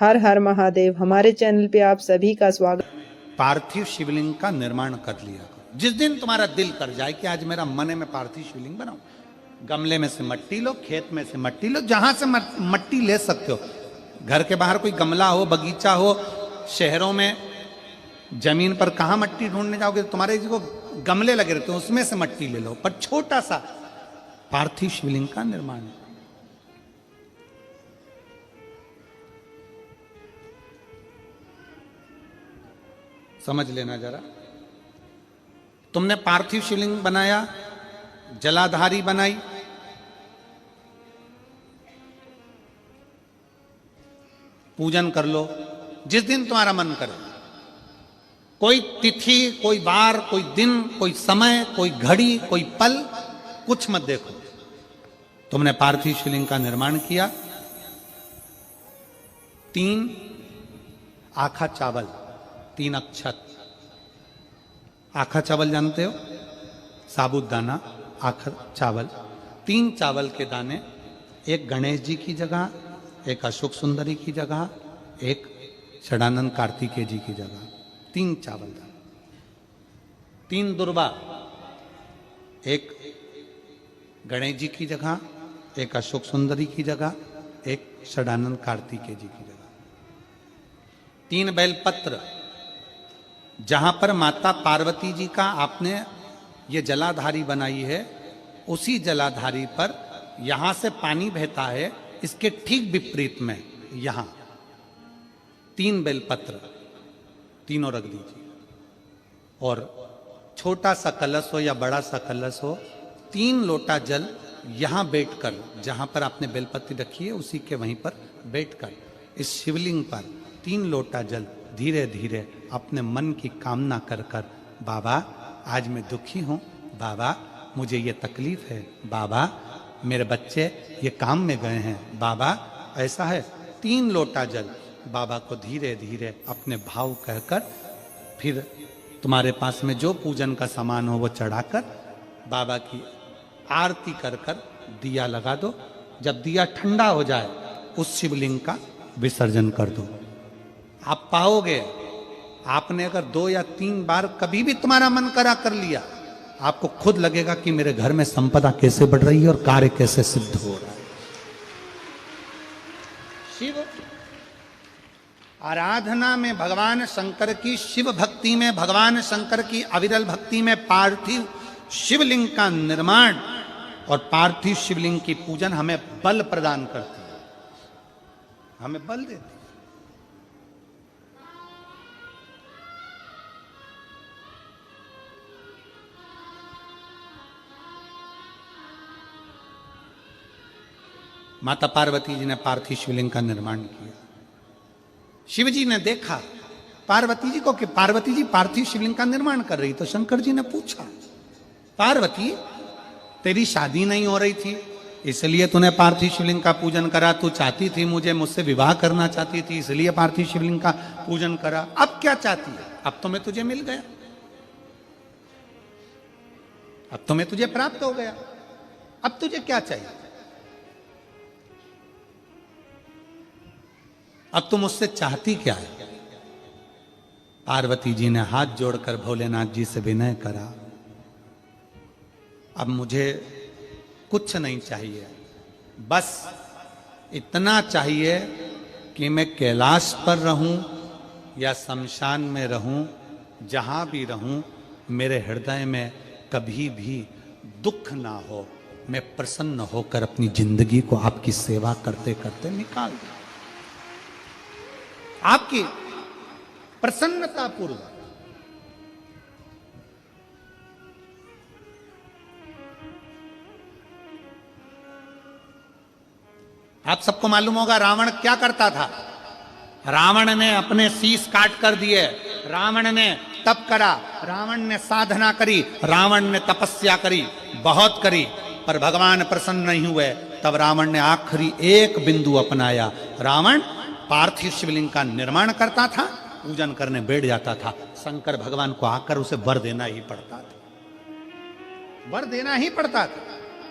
हर हर महादेव। हमारे चैनल पे आप सभी का स्वागत। पार्थिव शिवलिंग का निर्माण कर लिया करो। जिस दिन तुम्हारा दिल कर जाए कि आज मेरा मन है मैं पार्थिव शिवलिंग बनाऊं, गमले में से मट्टी लो, खेत में से मट्टी लो, जहां से मट्टी ले सकते हो। घर के बाहर कोई गमला हो, बगीचा हो, शहरों में जमीन पर कहां मट्टी ढूंढने जाओगे, तुम्हारे जो गमले लगे रहते हैं उसमें से मट्टी ले लो, पर छोटा सा पार्थिव शिवलिंग का निर्माण। समझ लेना जरा, तुमने पार्थिव शिवलिंग बनाया, जलाधारी बनाई, पूजन कर लो जिस दिन तुम्हारा मन करे। कोई तिथि, कोई वार, कोई दिन, कोई समय, कोई घड़ी, कोई पल कुछ मत देखो। तुमने पार्थिव शिवलिंग का निर्माण किया। 3 आखा चावल, 3 अक्षत। आखा चावल जानते हो, साबुदाना, आखा चावल। 3 चावल के दाने, एक गणेश जी की जगह, एक अशोक सुंदरी की जगह, एक षडानंद कार्तिकेय जी की जगह। 3 चावल दाने। 3 दुर्वा, एक गणेश जी की जगह, एक अशोक सुंदरी की जगह, एक षडानंद कार्तिकेय जी की जगह। 3 बेलपत्र, जहां पर माता पार्वती जी का आपने ये जलाधारी बनाई है, उसी जलाधारी पर यहां से पानी बहता है, इसके ठीक विपरीत में यहां 3 बेलपत्र, तीनों रख दीजिए। और छोटा सा कलश हो या बड़ा सा कलश हो, 3 लोटा जल यहां बैठकर, जहां पर आपने बेलपत्ती रखी है उसी के वहीं पर बैठकर इस शिवलिंग पर 3 लोटा जल धीरे धीरे अपने मन की कामना कर कर, बाबा आज मैं दुखी हूं, बाबा मुझे ये तकलीफ है, बाबा मेरे बच्चे ये काम में गए हैं, बाबा ऐसा है। 3 लोटा जल बाबा को धीरे धीरे अपने भाव कहकर, फिर तुम्हारे पास में जो पूजन का सामान हो वो चढ़ाकर बाबा की आरती कर कर दिया लगा दो। जब दिया ठंडा हो जाए उस शिवलिंग का विसर्जन कर दो। आप पाओगे, आपने अगर 2 या 3 बार कभी भी तुम्हारा मन करा कर लिया, आपको खुद लगेगा कि मेरे घर में संपदा कैसे बढ़ रही है और कार्य कैसे सिद्ध हो रहा है। शिव आराधना में भगवान शंकर की, शिव भक्ति में भगवान शंकर की अविरल भक्ति में पार्थिव शिवलिंग का निर्माण और पार्थिव शिवलिंग की पूजन हमें बल प्रदान करती है, हमें बल देती है। माता पार्वती जी ने पार्थिव शिवलिंग का निर्माण किया। शिव जी ने देखा पार्वती जी को कि पार्वती जी पार्थिव शिवलिंग का निर्माण कर रही, तो शंकर जी ने पूछा, पार्वती तेरी शादी नहीं हो रही थी इसलिए तूने पार्थिव शिवलिंग का पूजन करा, तू चाहती थी मुझसे विवाह करना चाहती थी इसलिए पार्थिव शिवलिंग का पूजन करा, अब क्या चाहती है? अब तो मैं तुझे मिल गया, अब तो मैं तुझे प्राप्त हो गया, अब तुझे क्या चाहिए? अब तुम मुझसे चाहती क्या है? पार्वती जी ने हाथ जोड़कर भोलेनाथ जी से विनय करा, अब मुझे कुछ नहीं चाहिए, बस इतना चाहिए कि मैं कैलाश पर रहूं या शमशान में रहूं, जहां भी रहूं मेरे हृदय में कभी भी दुख ना हो, मैं प्रसन्न होकर अपनी जिंदगी को आपकी सेवा करते करते निकाल दूं, आपकी प्रसन्नता पूर्वक। आप सबको मालूम होगा रावण क्या करता था। रावण ने अपने शीश काट कर दिए, रावण ने तप करा, रावण ने साधना करी, रावण ने तपस्या करी, बहुत करी, पर भगवान प्रसन्न नहीं हुए। तब रावण ने आखिरी एक बिंदु अपनाया। रावण पार्थिव शिवलिंग का निर्माण करता था, पूजन करने बैठ जाता था, शंकर भगवान को आकर उसे वर देना ही पड़ता था, वर देना ही पड़ता था।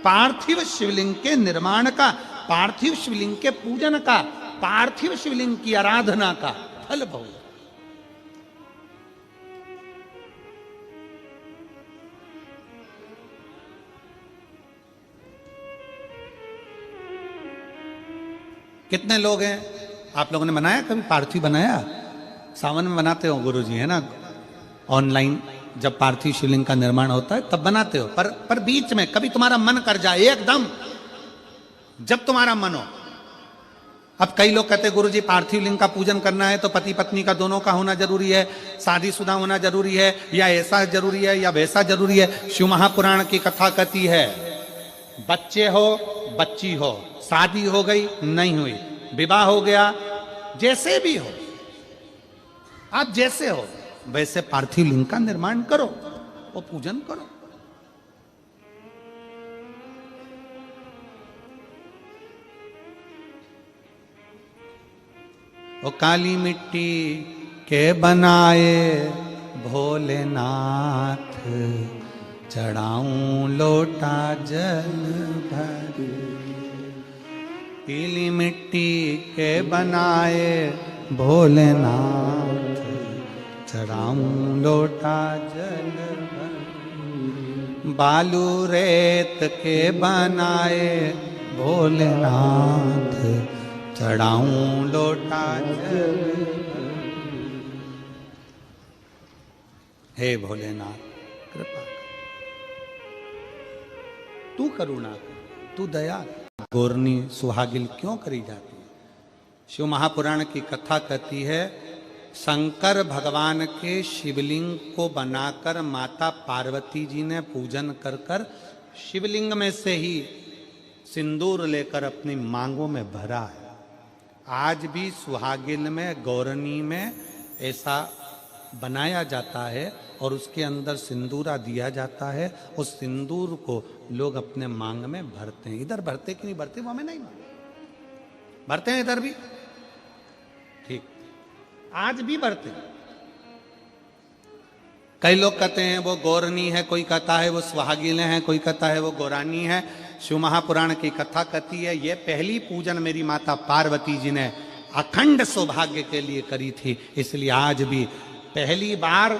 पार्थिव शिवलिंग के निर्माण का, पार्थिव शिवलिंग के पूजन का पार्थिव शिवलिंग की आराधना का फल भोग। कितने लोग हैं, आप लोगों ने बनाया कभी पार्थिव? बनाया? सावन में बनाते हो गुरुजी, है ना? ऑनलाइन जब पार्थिव शिवलिंग का निर्माण होता है तब बनाते हो, पर बीच में कभी तुम्हारा मन कर जाए एकदम, जब तुम्हारा मन हो। अब कई लोग कहते हैं गुरुजी पार्थिव लिंग का पूजन करना है तो पति पत्नी का दोनों का होना जरूरी है, शादीशुदा होना जरूरी है, या ऐसा जरूरी है या वैसा जरूरी है। शिव महापुराण की कथा कहती है बच्चे हो बच्ची हो, शादी हो गई नहीं हुई, विवाह हो गया, जैसे भी हो, आप जैसे हो वैसे पार्थिव लिंग का निर्माण करो और पूजन करो। वो काली मिट्टी के बनाए भोलेनाथ, चढ़ाऊं लोटा जल भर। पीली मिट्टी के बनाए भोलेनाथ, चढ़ाऊं लोटा जल भर। बालू रेत के बनाए भोलेनाथ, चढ़ाऊं लोटा जल भर। हे भोलेनाथ कृपा कर, तू करुणा कर, तू दया कर। गोरनी सुहागिल क्यों करी जाती है? शिव महापुराण की कथा कहती है शंकर भगवान के शिवलिंग को बनाकर माता पार्वती जी ने पूजन कर कर शिवलिंग में से ही सिंदूर लेकर अपनी मांगों में भरा है। आज भी सुहागिन में गौरनी में ऐसा बनाया जाता है और उसके अंदर सिंदूरा दिया जाता है। उस सिंदूर को लोग अपने मांग में भरते हैं। इधर भरते कि नहीं भरते वो हमें नहीं मालूम, भरते हैं इधर भी, ठीक, आज भी भरते हैं। कई लोग कहते हैं वो गौरनी है, कोई कहता है वो सुहागिन है, कोई कहता है वो गौरानी है। शिव महापुराण की कथा कहती है ये पहली पूजन मेरी माता पार्वती जी ने अखंड सौभाग्य के लिए करी थी, इसलिए आज भी पहली बार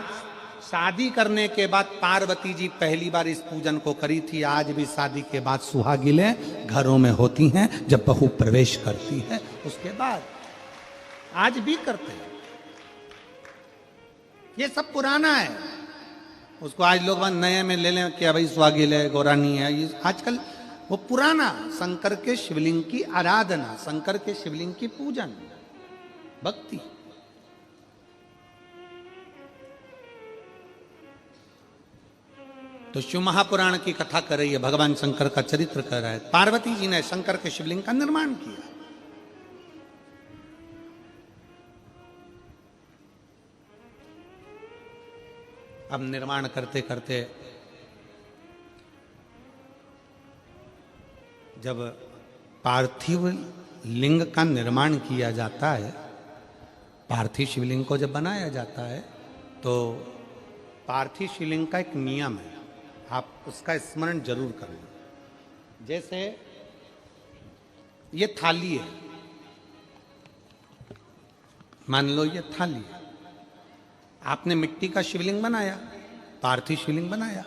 शादी करने के बाद पार्वती जी पहली बार इस पूजन को करी थी। आज भी शादी के बाद सुहागिनें घरों में होती हैं, जब बहू प्रवेश करती है उसके बाद आज भी करते हैं। ये सब पुराना है, उसको आज लोग नए में ले लें कि भाई सुहागिन है, गौरानी है। ये आजकल वो पुराना शंकर के शिवलिंग की आराधना, शंकर के शिवलिंग की पूजन, भक्ति। तो शिव महापुराण की कथा कर रही है, भगवान शंकर का चरित्र कर रहा है। पार्वती जी ने शंकर के शिवलिंग का निर्माण किया। अब निर्माण करते करते जब पार्थिव लिंग का निर्माण किया जाता है, पार्थिव शिवलिंग को जब बनाया जाता है तो पार्थिव शिवलिंग का एक नियम है, आप उसका स्मरण जरूर करना। जैसे ये थाली है, मान लो ये थाली है, आपने मिट्टी का शिवलिंग बनाया, पार्थिव शिवलिंग बनाया।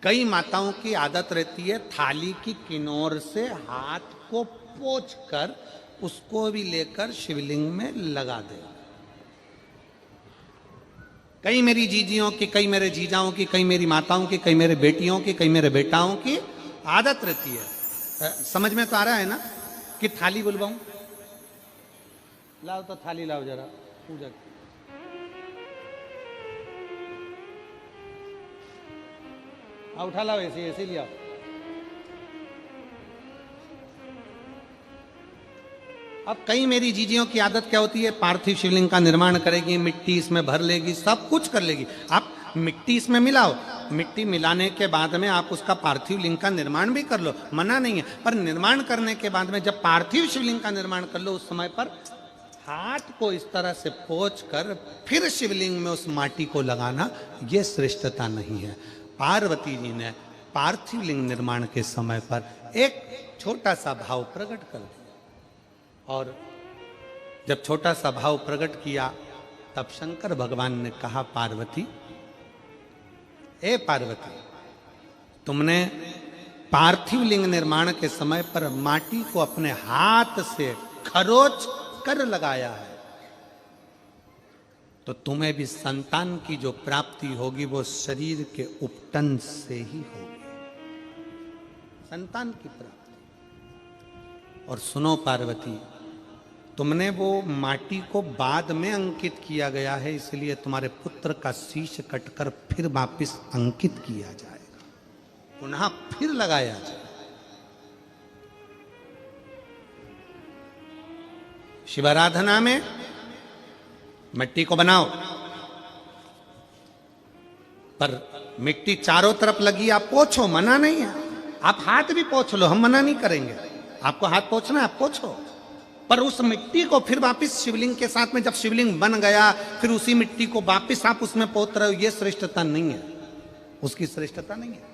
कई माताओं की आदत रहती है थाली की किनार से हाथ को पोंछ कर उसको भी लेकर शिवलिंग में लगा दे। कई मेरी जीजियों की, कई मेरे जीजाओं की, कई मेरी माताओं की, कई मेरे बेटियों की, कई मेरे बेटाओं की आदत रहती है। समझ में तो आ रहा है ना कि थाली बुलवाऊं? लाओ तो थाली लाओ जरा, पूजा की। उठा लाओ, ऐसे ऐसे लिया। अब कई मेरी जीजियों की आदत क्या होती है, पार्थिव शिवलिंग का निर्माण करेगी, मिट्टी इसमें भर लेगी, सब कुछ कर लेगी। आप मिट्टी इसमें मिलाओ, मिट्टी मिलाने के बाद में आप उसका पार्थिव लिंग का निर्माण भी कर लो, मना नहीं है। पर निर्माण करने के बाद में जब पार्थिव शिवलिंग का निर्माण कर लो, उस समय पर हाथ को इस तरह से पोंछ कर फिर शिवलिंग में उस माटी को लगाना, ये श्रेष्ठता नहीं है। पार्वती जी ने पार्थिव लिंग निर्माण के समय पर एक छोटा सा भाव प्रकट कर दिया और जब छोटा सा भाव प्रकट किया तब शंकर भगवान ने कहा, पार्वती, ए पार्वती, तुमने पार्थिव लिंग निर्माण के समय पर माटी को अपने हाथ से खरोच कर लगाया है, तो तुम्हें भी संतान की जो प्राप्ति होगी वो शरीर के उपटन से ही होगी, संतान की प्राप्ति। और सुनो पार्वती, तुमने वो माटी को बाद में अंकित किया गया है, इसलिए तुम्हारे पुत्र का शीश कटकर फिर वापिस अंकित किया जाएगा, पुनः फिर लगाया जाएगा। शिवाराधना में मिट्टी को बनाओ, पर मिट्टी चारों तरफ लगी, आप पोछो, मना नहीं है। आप हाथ भी पोछ लो, हम मना नहीं करेंगे। आपको हाथ पोछना है, आप पोछो, पर उस मिट्टी को फिर वापस शिवलिंग के साथ में, जब शिवलिंग बन गया फिर उसी मिट्टी को वापस आप उसमें पोत रहे हो, ये श्रेष्ठता नहीं है, उसकी श्रेष्ठता नहीं है।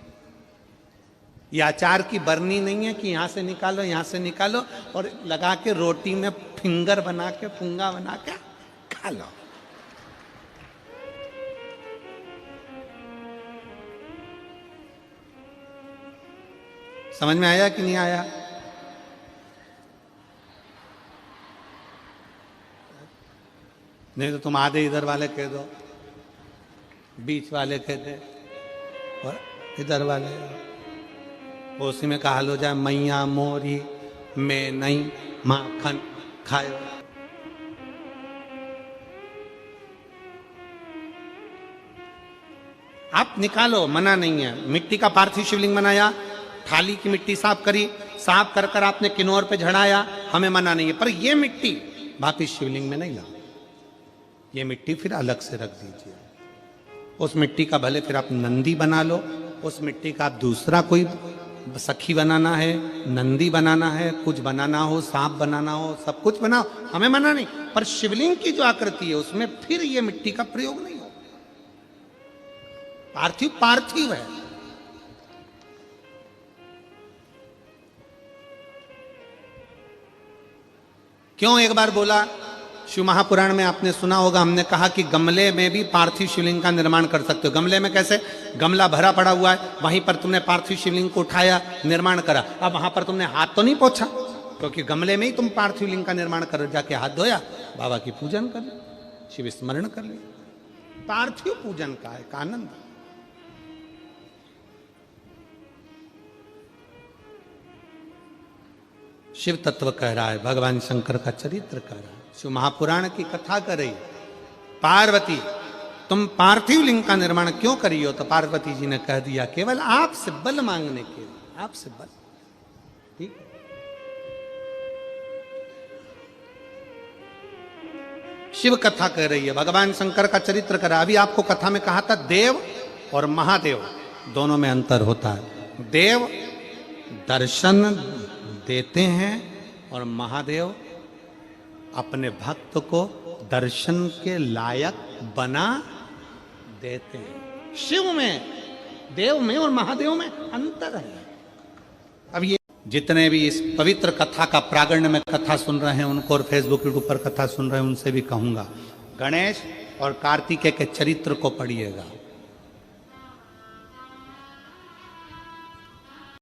ये अचार की बरनी नहीं है कि यहां से निकालो, यहां से निकालो और लगा के रोटी में फिंगर बना के, पुंगा बना के खा लो। समझ में आया कि नहीं आया? नहीं तो तुम आधे इधर वाले कह दो, बीच वाले कह दे और इधर वाले, उसी में कहा लो जाए, मैया मोरी में नहीं माखन खायो। आप निकालो, मना नहीं है। मिट्टी का पार्थिव शिवलिंग बनाया, थाली की मिट्टी साफ करी, साफ कर कर आपने किन्नौर पे झड़ाया, हमें मना नहीं है, पर ये मिट्टी वापिस शिवलिंग में नहीं ला, ये मिट्टी फिर अलग से रख दीजिए। उस मिट्टी का भले फिर आप नंदी बना लो, उस मिट्टी का आप दूसरा कोई सखी बनाना है, नंदी बनाना है, कुछ बनाना हो, सांप बनाना हो, सब कुछ बनाओ, हमें मना नहीं, पर शिवलिंग की जो आकृति है उसमें फिर ये मिट्टी का प्रयोग नहीं हो। पार्थिव पार्थिव है। क्यों एक बार बोला? शिव महापुराण में आपने सुना होगा, हमने कहा कि गमले में भी पार्थिव शिवलिंग का निर्माण कर सकते हो। गमले में कैसे? गमला भरा पड़ा हुआ है, वहीं पर तुमने पार्थिव शिवलिंग को उठाया, निर्माण करा। अब वहां पर तुमने हाथ तो नहीं पोंछा, क्योंकि गमले में ही तुम पार्थिव लिंग का निर्माण कर, जाके हाथ धोया, बाबा की पूजन कर ली, शिव स्मरण कर ली। पार्थिव पूजन का एक आनंद। शिव तत्व कह रहा है, भगवान शंकर का चरित्र कह रहा है, शिव महापुराण की कथा कर रही। पार्वती, तुम पार्थिव लिंग का निर्माण क्यों करी हो? तो पार्वती जी ने कह दिया, केवल आपसे बल मांगने के लिए, आपसे बल। ठीक, शिव कथा कह रही है, भगवान शंकर का चरित्र कर रहा है। अभी आपको कथा में कहा था, देव और महादेव दोनों में अंतर होता है। देव दर्शन देते हैं और महादेव अपने भक्त को दर्शन के लायक बना देते हैं। शिव में, देव में और महादेव में अंतर है। अब ये जितने भी इस पवित्र कथा का प्रागण्य में कथा सुन रहे हैं उनको, और फेसबुक यूट्यूब पर कथा सुन रहे हैं उनसे भी कहूंगा, गणेश और कार्तिकेय के चरित्र को पढ़िएगा।